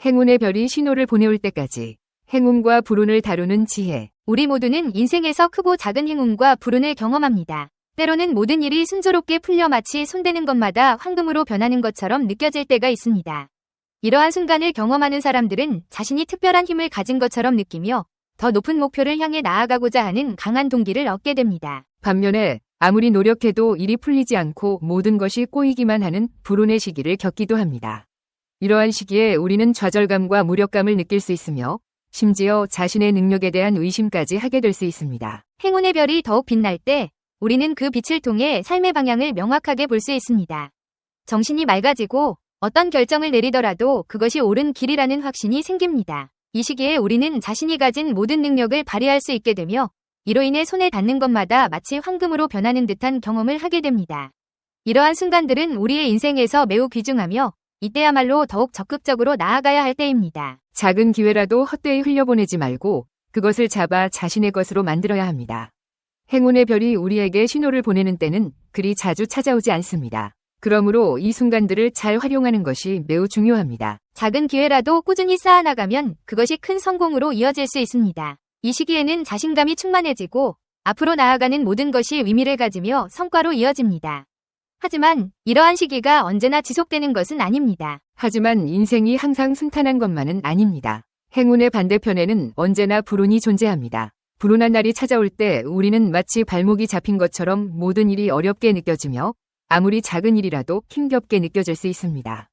행운의 별이 신호를 보내올 때까지 행운과 불운을 다루는 지혜. 우리 모두는 인생에서 크고 작은 행운과 불운을 경험합니다. 때로는 모든 일이 순조롭게 풀려 마치 손대는 것마다 황금으로 변하는 것처럼 느껴질 때가 있습니다. 이러한 순간을 경험하는 사람들은 자신이 특별한 힘을 가진 것처럼 느끼며 더 높은 목표를 향해 나아가고자 하는 강한 동기를 얻게 됩니다. 반면에 아무리 노력해도 일이 풀리지 않고 모든 것이 꼬이기만 하는 불운의 시기를 겪기도 합니다. 이러한 시기에 우리는 좌절감과 무력감을 느낄 수 있으며 심지어 자신의 능력에 대한 의심까지 하게 될 수 있습니다. 행운의 별이 더욱 빛날 때 우리는 그 빛을 통해 삶의 방향을 명확하게 볼 수 있습니다. 정신이 맑아지고 어떤 결정을 내리더라도 그것이 옳은 길이라는 확신이 생깁니다. 이 시기에 우리는 자신이 가진 모든 능력을 발휘할 수 있게 되며 이로 인해 손에 닿는 것마다 마치 황금으로 변하는 듯한 경험을 하게 됩니다. 이러한 순간들은 우리의 인생에서 매우 귀중하며 이때야말로 더욱 적극적으로 나아가야 할 때입니다. 작은 기회라도 헛되이 흘려보내지 말고 그것을 잡아 자신의 것으로 만들어야 합니다. 행운의 별이 우리에게 신호를 보내는 때는 그리 자주 찾아오지 않습니다. 그러므로 이 순간들을 잘 활용하는 것이 매우 중요합니다. 작은 기회라도 꾸준히 쌓아나가면 그것이 큰 성공으로 이어질 수 있습니다. 이 시기에는 자신감이 충만해지고 앞으로 나아가는 모든 것이 의미를 가지며 성과로 이어집니다. 하지만 이러한 시기가 언제나 지속되는 것은 아닙니다. 하지만 인생이 항상 순탄한 것만은 아닙니다. 행운의 반대편에는 언제나 불운이 존재합니다. 불운한 날이 찾아올 때 우리는 마치 발목이 잡힌 것처럼 모든 일이 어렵게 느껴지며 아무리 작은 일이라도 힘겹게 느껴질 수 있습니다.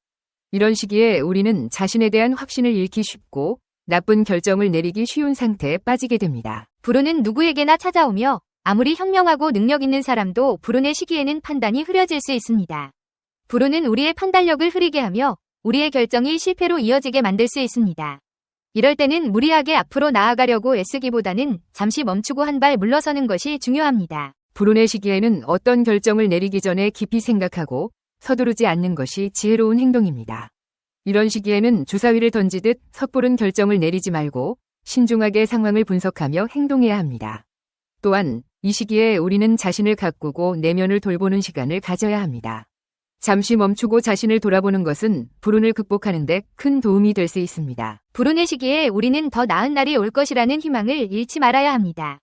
이런 시기에 우리는 자신에 대한 확신을 잃기 쉽고 나쁜 결정을 내리기 쉬운 상태에 빠지게 됩니다. 불운은 누구에게나 찾아오며 아무리 현명하고 능력 있는 사람도 불운의 시기에는 판단이 흐려질 수 있습니다. 불운은 우리의 판단력을 흐리게 하며 우리의 결정이 실패로 이어지게 만들 수 있습니다. 이럴 때는 무리하게 앞으로 나아가려고 애쓰기보다는 잠시 멈추고 한 발 물러서는 것이 중요합니다. 불운의 시기에는 어떤 결정을 내리기 전에 깊이 생각하고 서두르지 않는 것이 지혜로운 행동입니다. 이런 시기에는 주사위를 던지듯 섣부른 결정을 내리지 말고 신중하게 상황을 분석하며 행동해야 합니다. 또한 이 시기에 우리는 자신을 가꾸고 내면을 돌보는 시간을 가져야 합니다. 잠시 멈추고 자신을 돌아보는 것은 불운을 극복하는 데 큰 도움이 될 수 있습니다. 불운의 시기에 우리는 더 나은 날이 올 것이라는 희망을 잃지 말아야 합니다.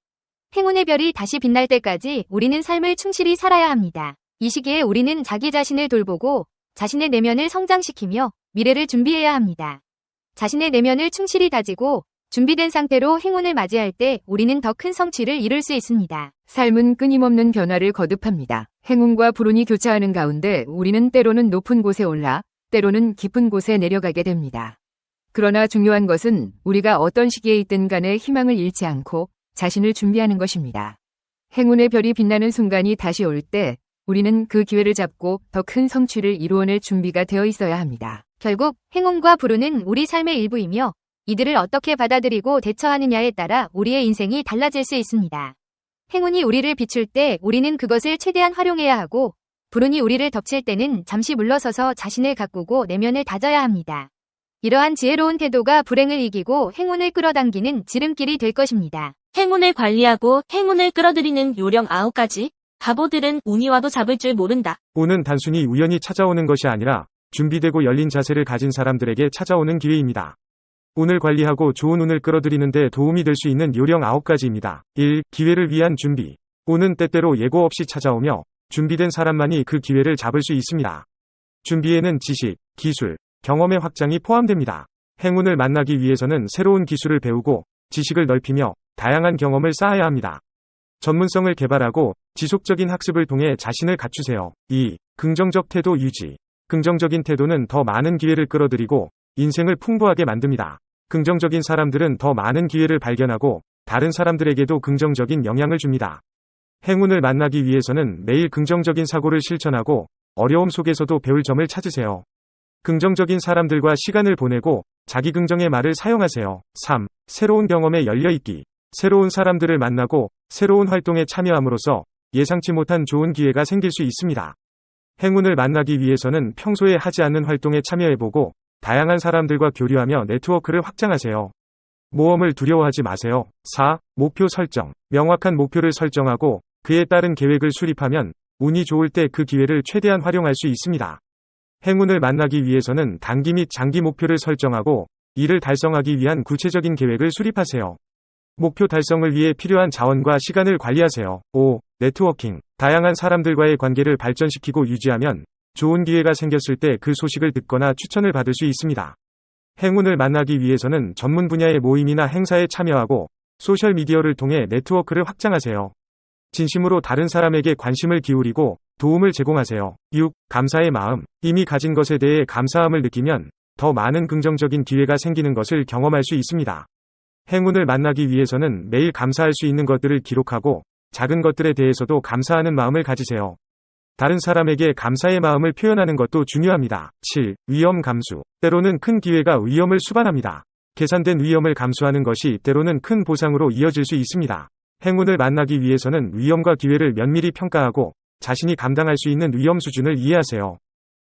행운의 별이 다시 빛날 때까지 우리는 삶을 충실히 살아야 합니다. 이 시기에 우리는 자기 자신을 돌보고 자신의 내면을 성장시키며 미래를 준비해야 합니다. 자신의 내면을 충실히 다지고 준비된 상태로 행운을 맞이할 때 우리는 더 큰 성취를 이룰 수 있습니다. 삶은 끊임없는 변화를 거듭합니다. 행운과 불운이 교차하는 가운데 우리는 때로는 높은 곳에 올라 때로는 깊은 곳에 내려가게 됩니다. 그러나 중요한 것은 우리가 어떤 시기에 있든 간에 희망을 잃지 않고 자신을 준비하는 것입니다. 행운의 별이 빛나는 순간이 다시 올 때 우리는 그 기회를 잡고 더 큰 성취를 이루어낼 준비가 되어 있어야 합니다. 결국 행운과 불운은 우리 삶의 일부이며 이들을 어떻게 받아들이고 대처하느냐에 따라 우리의 인생이 달라질 수 있습니다. 행운이 우리를 비출 때 우리는 그것을 최대한 활용해야 하고 불운이 우리를 덮칠 때는 잠시 물러서서 자신을 가꾸고 내면을 다져야 합니다. 이러한 지혜로운 태도가 불행을 이기고 행운을 끌어당기는 지름길이 될 것입니다. 행운을 관리하고 행운을 끌어들이는 요령 9가지. 바보들은 운이 와도 잡을 줄 모른다. 운은 단순히 우연히 찾아오는 것이 아니라 준비되고 열린 자세를 가진 사람들에게 찾아오는 기회입니다. 운을 관리하고 좋은 운을 끌어들이는 데 도움이 될 수 있는 요령 9가지입니다. 1. 기회를 위한 준비. 운은 때때로 예고 없이 찾아오며 준비된 사람만이 그 기회를 잡을 수 있습니다. 준비에는 지식, 기술, 경험의 확장이 포함됩니다. 행운을 만나기 위해서는 새로운 기술을 배우고 지식을 넓히며 다양한 경험을 쌓아야 합니다. 전문성을 개발하고 지속적인 학습을 통해 자신을 갖추세요. 2. 긍정적 태도 유지. 긍정적인 태도는 더 많은 기회를 끌어들이고 인생을 풍부하게 만듭니다. 긍정적인 사람들은 더 많은 기회를 발견하고 다른 사람들에게도 긍정적인 영향을 줍니다. 행운을 만나기 위해서는 매일 긍정적인 사고를 실천하고 어려움 속에서도 배울 점을 찾으세요. 긍정적인 사람들과 시간을 보내고 자기 긍정의 말을 사용하세요. 3. 새로운 경험에 열려있기. 새로운 사람들을 만나고 새로운 활동에 참여함으로써 예상치 못한 좋은 기회가 생길 수 있습니다. 행운을 만나기 위해서는 평소에 하지 않는 활동에 참여해보고 다양한 사람들과 교류하며 네트워크를 확장하세요. 모험을 두려워하지 마세요. 4. 목표 설정. 명확한 목표를 설정하고 그에 따른 계획을 수립하면 운이 좋을 때 그 기회를 최대한 활용할 수 있습니다. 행운을 만나기 위해서는 단기 및 장기 목표를 설정하고 이를 달성하기 위한 구체적인 계획을 수립하세요. 목표 달성을 위해 필요한 자원과 시간을 관리하세요. 5. 네트워킹. 다양한 사람들과의 관계를 발전시키고 유지하면 좋은 기회가 생겼을 때 그 소식을 듣거나 추천을 받을 수 있습니다. 행운을 만나기 위해서는 전문 분야의 모임이나 행사에 참여하고 소셜미디어를 통해 네트워크를 확장하세요. 진심으로 다른 사람에게 관심을 기울이고 도움을 제공하세요. 6. 감사의 마음. 이미 가진 것에 대해 감사함을 느끼면 더 많은 긍정적인 기회가 생기는 것을 경험할 수 있습니다. 행운을 만나기 위해서는 매일 감사할 수 있는 것들을 기록하고 작은 것들에 대해서도 감사하는 마음을 가지세요. 다른 사람에게 감사의 마음을 표현하는 것도 중요합니다. 7. 위험 감수. 때로는 큰 기회가 위험을 수반합니다. 계산된 위험을 감수하는 것이 때로는 큰 보상으로 이어질 수 있습니다. 행운을 만나기 위해서는 위험과 기회를 면밀히 평가하고 자신이 감당할 수 있는 위험 수준을 이해하세요.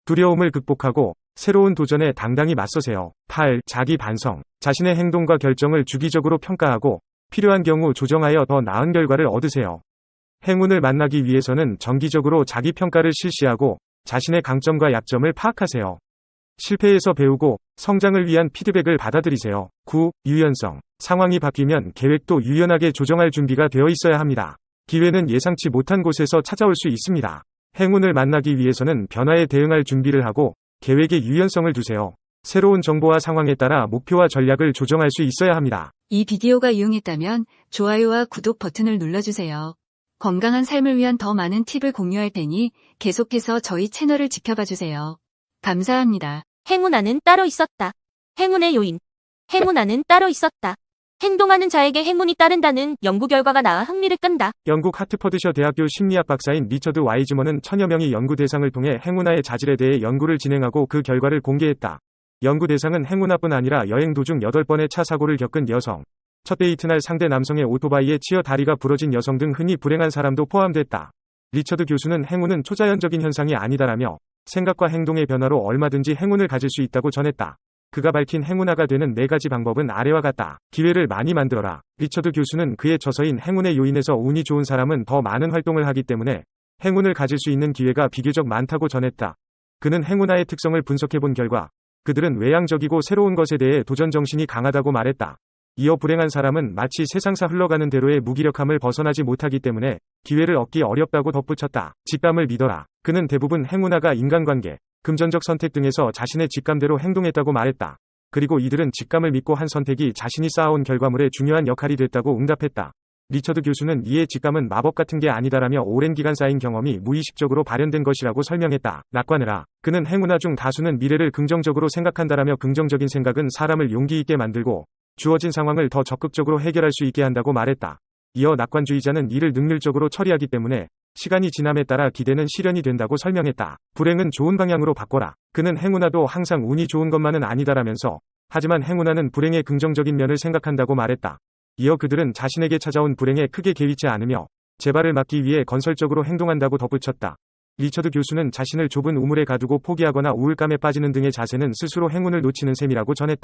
두려움을 극복하고 새로운 도전에 당당히 맞서세요. 8. 자기 반성. 자신의 행동과 결정을 주기적으로 평가하고 필요한 경우 조정하여 더 나은 결과를 얻으세요. 행운을 만나기 위해서는 정기적으로 자기 평가를 실시하고 자신의 강점과 약점을 파악하세요. 실패에서 배우고 성장을 위한 피드백을 받아들이세요. 9. 유연성. 상황이 바뀌면 계획도 유연하게 조정할 준비가 되어 있어야 합니다. 기회는 예상치 못한 곳에서 찾아올 수 있습니다. 행운을 만나기 위해서는 변화에 대응할 준비를 하고 계획에 유연성을 두세요. 새로운 정보와 상황에 따라 목표와 전략을 조정할 수 있어야 합니다. 이 비디오가 유용했다면 좋아요와 구독 버튼을 눌러주세요. 건강한 삶을 위한 더 많은 팁을 공유할 테니 계속해서 저희 채널을 지켜봐 주세요. 감사합니다. 행운아는 따로 있었다. 행운의 요인. 행운아는 따로 있었다. 행동하는 자에게 행운이 따른다는 연구 결과가 나와 흥미를 끈다. 영국 하트퍼드셔 대학교 심리학 박사인 리처드 와이즈먼은 천여 명의 연구 대상을 통해 행운아의 자질에 대해 연구를 진행하고 그 결과를 공개했다. 연구 대상은 행운아뿐 아니라 여행 도중 8번의 차 사고를 겪은 여성, 첫 데이트날 상대 남성의 오토바이에 치여 다리가 부러진 여성 등 흔히 불행한 사람도 포함됐다. 리처드 교수는 행운은 초자연적인 현상이 아니다라며 생각과 행동의 변화로 얼마든지 행운을 가질 수 있다고 전했다. 그가 밝힌 행운아가 되는 4가지 방법은 아래와 같다. 기회를 많이 만들어라. 리처드 교수는 그의 저서인 행운의 요인에서 운이 좋은 사람은 더 많은 활동을 하기 때문에 행운을 가질 수 있는 기회가 비교적 많다고 전했다. 그는 행운아의 특성을 분석해본 결과 그들은 외향적이고 새로운 것에 대해 도전 정신이 강하다고 말했다. 이어 불행한 사람은 마치 세상사 흘러가는 대로의 무기력함을 벗어나지 못하기 때문에 기회를 얻기 어렵다고 덧붙였다. 직감을 믿어라. 그는 대부분 행운아가 인간관계, 금전적 선택 등에서 자신의 직감대로 행동했다고 말했다. 그리고 이들은 직감을 믿고 한 선택이 자신이 쌓아온 결과물에 중요한 역할이 됐다고 응답했다. 리처드 교수는 이에 직감은 마법 같은 게 아니다라며 오랜 기간 쌓인 경험이 무의식적으로 발현된 것이라고 설명했다. 낙관해라. 그는 행운아 중 다수는 미래를 긍정적으로 생각한다라며 긍정적인 생각은 사람을 용기 있게 만들고 주어진 상황을 더 적극적으로 해결할 수 있게 한다고 말했다. 이어 낙관주의자는 이를 능률적으로 처리하기 때문에 시간이 지남에 따라 기대는 실현이 된다고 설명했다. 불행은 좋은 방향으로 바꿔라. 그는 행운아도 항상 운이 좋은 것만은 아니다라면서 하지만 행운아는 불행의 긍정적인 면을 생각한다고 말했다. 이어 그들은 자신에게 찾아온 불행에 크게 개의치 않으며 재발을 막기 위해 건설적으로 행동한다고 덧붙였다. 리처드 교수는 자신을 좁은 우물에 가두고 포기하거나 우울감에 빠지는 등의 자세는 스스로 행운을 놓치는 셈이라고 전했다.